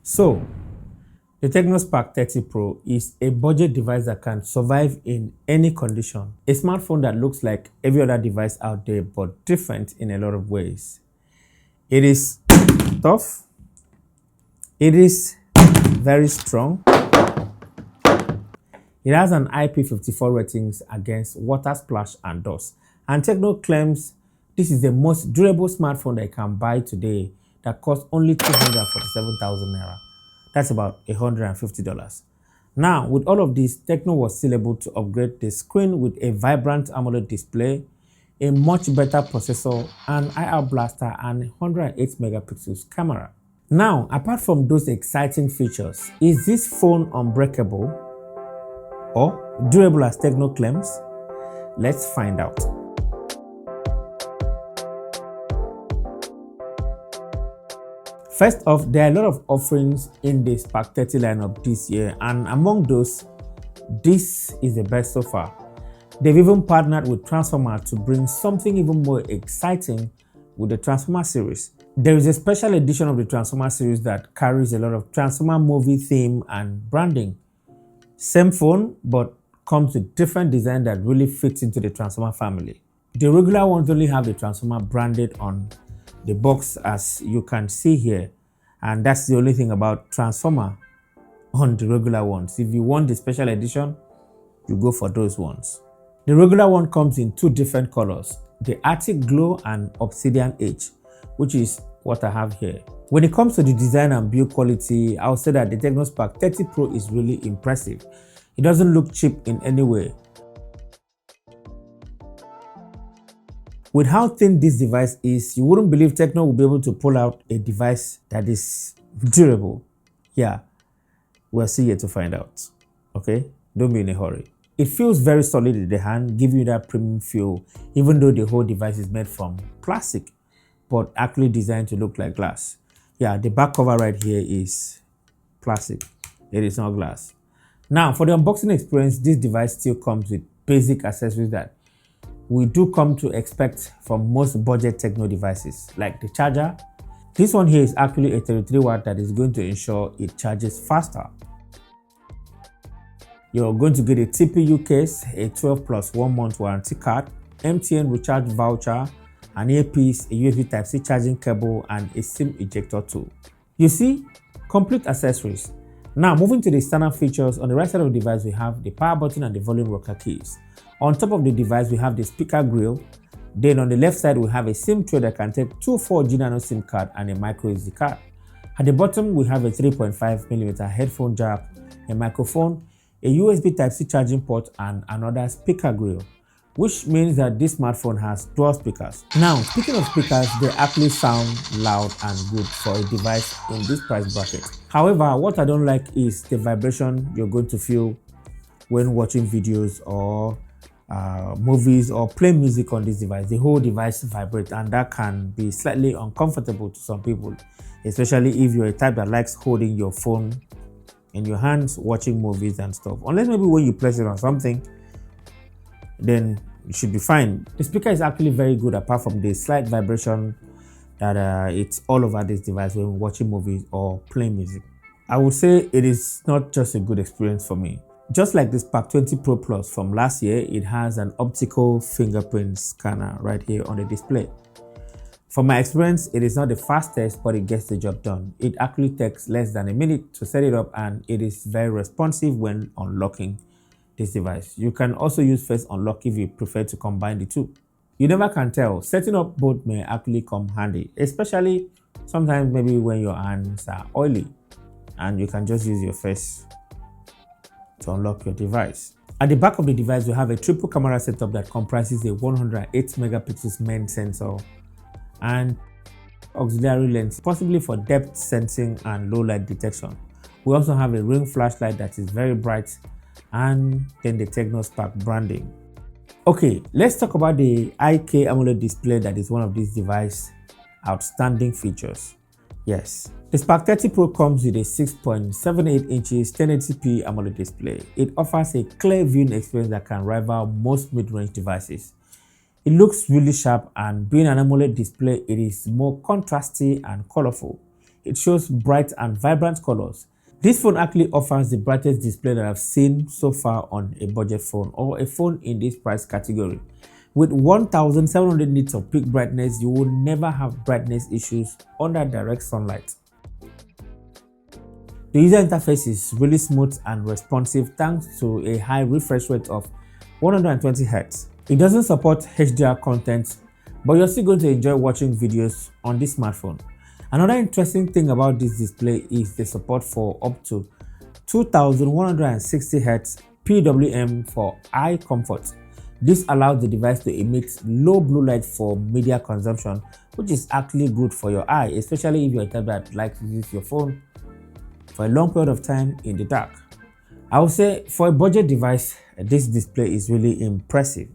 So, the Tecno Spark 30 Pro is a budget device that can survive in any condition. A smartphone that looks like every other device out there but different in a lot of ways. It is tough. It is very strong. It has an IP54 ratings against water splash and dust. And Tecno claims this is the most durable smartphone that you can buy today that costs only 247,000 naira. That's about $150. Now, with all of this, Tecno was still able to upgrade the screen with a vibrant AMOLED display, a much better processor, an IR blaster, and 108 megapixels camera. Now, apart from those exciting features, is this phone unbreakable or durable as Tecno claims? Let's find out. First off, there are a lot of offerings in the Spark 30 lineup this year, and among those, this is the best so far. They've even partnered with Transformer to bring something even more exciting with the Transformer series. There is a special edition of the Transformer series that carries a lot of Transformer movie theme and branding. Same phone, but comes with different design that really fits into the Transformer family. The regular ones only have the Transformer branded on the box, as you can see here, and that's the only thing about Transformer on the regular ones. If you want the special edition, you go for those ones. The regular one comes in two different colors, the Arctic Glow and Obsidian Edge, which is what I have here. When it comes to the design and build quality, I would say that the Tecno Spark 30 Pro is really impressive. It doesn't look cheap in any way. With how thin this device is, you wouldn't believe Tecno will be able to pull out a device that is durable. Yeah, we'll see here to find out. Okay, don't be in a hurry. It feels very solid in the hand, giving you that premium feel, even though the whole device is made from plastic, but actually designed to look like glass. Yeah, the back cover right here is plastic. It is not glass. Now, for the unboxing experience, this device still comes with basic accessories that we do come to expect from most budget Tecno devices, like the charger. This one here is actually a 33 watt that is going to ensure it charges faster. You're going to get a TPU case, a 12 plus 1 month warranty card, MTN recharge voucher, an earpiece, a USB Type-C charging cable, and a SIM ejector tool. You see, complete accessories. Now, moving to the standard features, on the right side of the device, we have the power button and the volume rocker keys. On top of the device, we have the speaker grill. Then on the left side, we have a SIM tray that can take two 4G nano SIM card and a micro SD card. At the bottom, we have a 3.5mm headphone jack, a microphone, a USB Type-C charging port, and another speaker grill, which means that this smartphone has dual speakers. Now, speaking of speakers, they actually sound loud and good for a device in this price bracket. However, what I don't like is the vibration you're going to feel when watching videos or movies or play music on this device. The whole device vibrates, and that can be slightly uncomfortable to some people, especially if you're a type that likes holding your phone in your hands watching movies and stuff. Unless maybe when you place it on something, then it should be fine. The speaker is actually very good, apart from the slight vibration that it's all over this device when watching movies or playing music. I would say it is not just a good experience for me. Just like the Spark 20 Pro Plus from last year, it has an optical fingerprint scanner right here on the display. From my experience, it is not the fastest, but it gets the job done. It actually takes less than a minute to set it up, and it is very responsive when unlocking this device. You can also use face unlock if you prefer to combine the two. You never can tell. Setting up both may actually come handy, especially sometimes maybe when your hands are oily and you can just use your face to unlock your device. At the back of the device, we have a triple camera setup that comprises a 108 megapixels main sensor and auxiliary lens, possibly for depth sensing and low light detection. We also have a ring flashlight that is very bright, and then the Tecno Spark branding. Okay, let's talk about the IK AMOLED display that is one of these device's outstanding features. Yes, the Spark 30 Pro comes with a 6.78 inches 1080p AMOLED display. It offers a clear viewing experience that can rival most mid-range devices. It looks really sharp, and being an AMOLED display, it is more contrasty and colorful. It shows bright and vibrant colors. This phone actually offers the brightest display that I've seen so far on a budget phone or a phone in this price category. With 1700 nits of peak brightness, you will never have brightness issues under direct sunlight. The user interface is really smooth and responsive thanks to a high refresh rate of 120Hz. It doesn't support HDR content, but you're still going to enjoy watching videos on this smartphone. Another interesting thing about this display is the support for up to 2160Hz PWM for eye comfort. This allows the device to emit low blue light for media consumption, which is actually good for your eye, especially if you're a type that likes to use your phone for a long period of time in the dark. I would say for a budget device, this display is really impressive.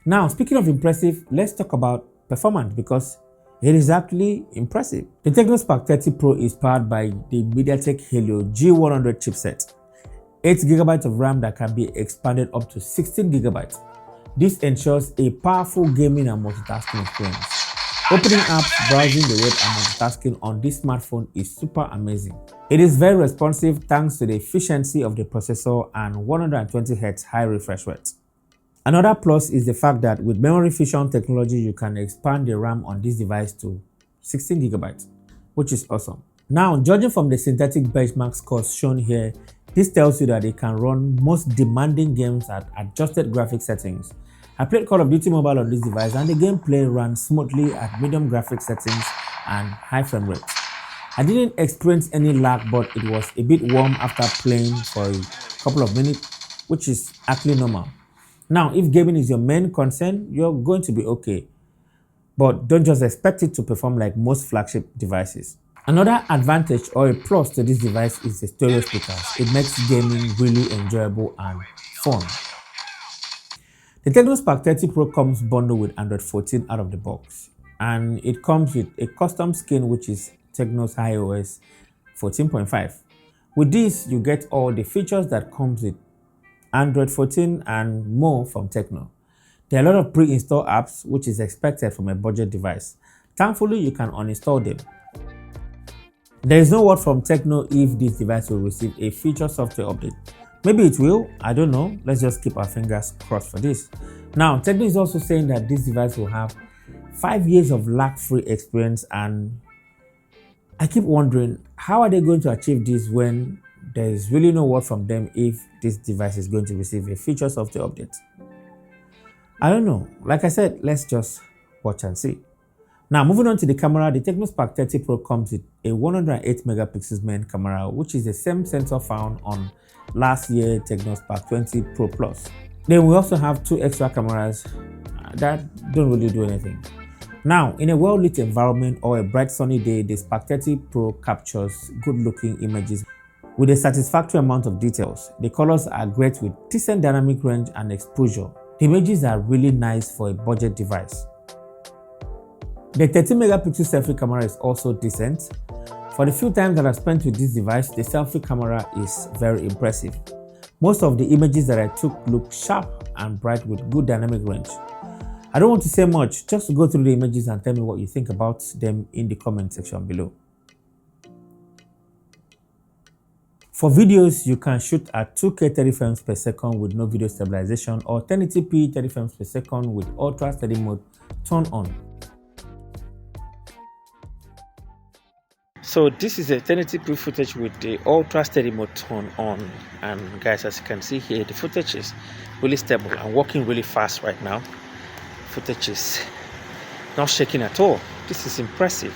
Now, speaking of impressive, let's talk about performance because it is actually impressive. The Tecno Spark 30 Pro is powered by the MediaTek Helio G100 chipset, 8GB of RAM that can be expanded up to 16GB. This ensures a powerful gaming and multitasking experience. Opening apps, browsing the web and multitasking on this smartphone is super amazing. It is very responsive thanks to the efficiency of the processor and 120Hz high refresh rate. Another plus is the fact that with memory fusion technology, you can expand the RAM on this device to 16GB, which is awesome. Now, judging from the synthetic benchmark scores shown here, this tells you that it can run most demanding games at adjusted graphics settings. I played Call of Duty Mobile on this device and the gameplay ran smoothly at medium graphics settings and high frame rate. I didn't experience any lag, but it was a bit warm after playing for a couple of minutes, which is actually normal. Now, if gaming is your main concern, you're going to be okay, but don't just expect it to perform like most flagship devices. Another advantage or a plus to this device is the stereo speakers. It makes gaming really enjoyable and fun. The Tecno Spark 30 Pro comes bundled with Android 14 out of the box, and it comes with a custom skin which is Tecno's iOS 14.5. With this, you get all the features that comes with Android 14 and more from Tecno. There are a lot of pre-installed apps which is expected from a budget device. Thankfully, you can uninstall them. There is no word from Tecno if this device will receive a future software update. Maybe it will, I don't know. Let's just keep our fingers crossed for this. Now, Tecno is also saying that this device will have 5 years of lag-free experience, and I keep wondering, how are they going to achieve this when there is really no word from them if this device is going to receive a future software update? I don't know. Like I said, let's just watch and see. Now, moving on to the camera, the Tecno Spark 30 Pro comes with a 108 megapixels main camera, which is the same sensor found on last year Tecno Spark 20 Pro Plus. Then we also have 2 extra cameras that don't really do anything. Now, in a well-lit environment or a bright sunny day, the Spark 30 Pro captures good-looking images with a satisfactory amount of details. The colors are great with decent dynamic range and exposure. The images are really nice for a budget device. The 13 megapixel selfie camera is also decent. For the few times that I've spent with this device, the selfie camera is very impressive. Most of the images that I took look sharp and bright with good dynamic range. I don't want to say much, just go through the images and tell me what you think about them in the comment section below. For videos, you can shoot at 2K 30 frames per second with no video stabilization, or 1080p 30 frames per second with ultra steady mode turned on. So this is a 1080p footage with the ultra steady mode turned on, and guys, as you can see here, the footage is really stable and working really fast right now. Footage is not shaking at all. This is impressive.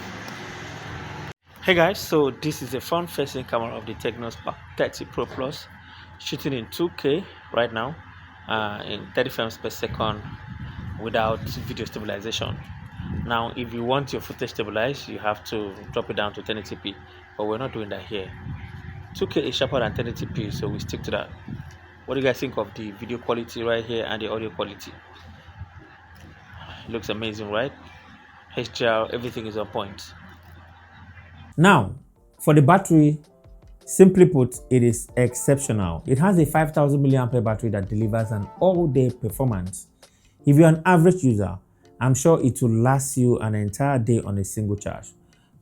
Hey guys, so this is the front facing camera of the Tecno Spark 30 Pro Plus, shooting in 2K right now in 30 frames per second without video stabilization. Now, if you want your footage stabilized, you have to drop it down to 1080p, but we're not doing that here. 2K is sharper than 1080p, so we stick to that. What do you guys think of the video quality right here and the audio quality? It looks amazing, right? HDR, everything is on point. Now, for the battery, simply put, it is exceptional. It has a 5000 mAh battery that delivers an all-day performance. If you're an average user, I'm sure it will last you an entire day on a single charge.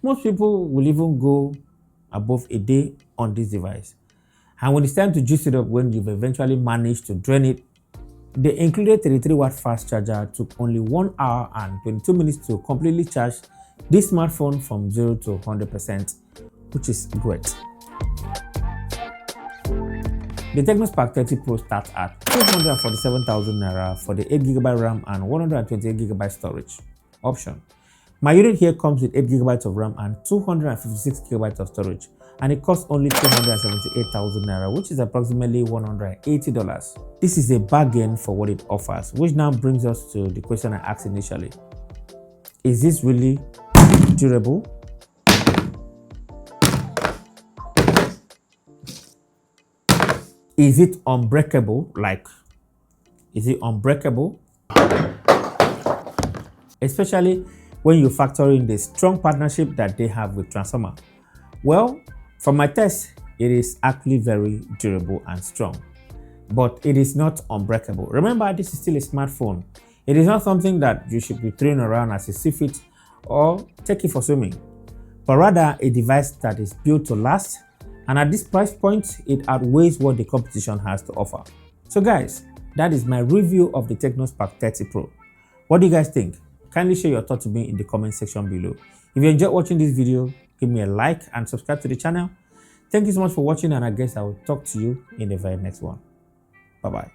Most people will even go above a day on this device. And when it's time to juice it up, when you've eventually managed to drain it, the included 33-watt fast charger took only 1 hour and 22 minutes to completely charge this smartphone from 0 to 100%, which is great. The Tecno Spark 30 Pro starts at 247,000 naira for the 8GB RAM and 128GB storage option. My unit here comes with 8GB of RAM and 256GB of storage, and it costs only 278,000 naira, which is approximately $180. This is a bargain for what it offers, which now brings us to the question I asked initially. Is this really durable? Is it unbreakable? Is it unbreakable? Especially when you factor in the strong partnership that they have with Transformer. Well, from my test, it is actually very durable and strong, but it is not unbreakable. Remember, this is still a smartphone. It is not something that you should be throwing around as a seafit or take it for swimming, but rather a device that is built to last, and at this price point, it outweighs what the competition has to offer. So guys, that is my review of the Tecno Spark 30 Pro. What do you guys think? Kindly share your thoughts with me in the comment section below. If you enjoyed watching this video, give me a like and subscribe to the channel. Thank you so much for watching, and I guess I will talk to you in the very next one. Bye-bye.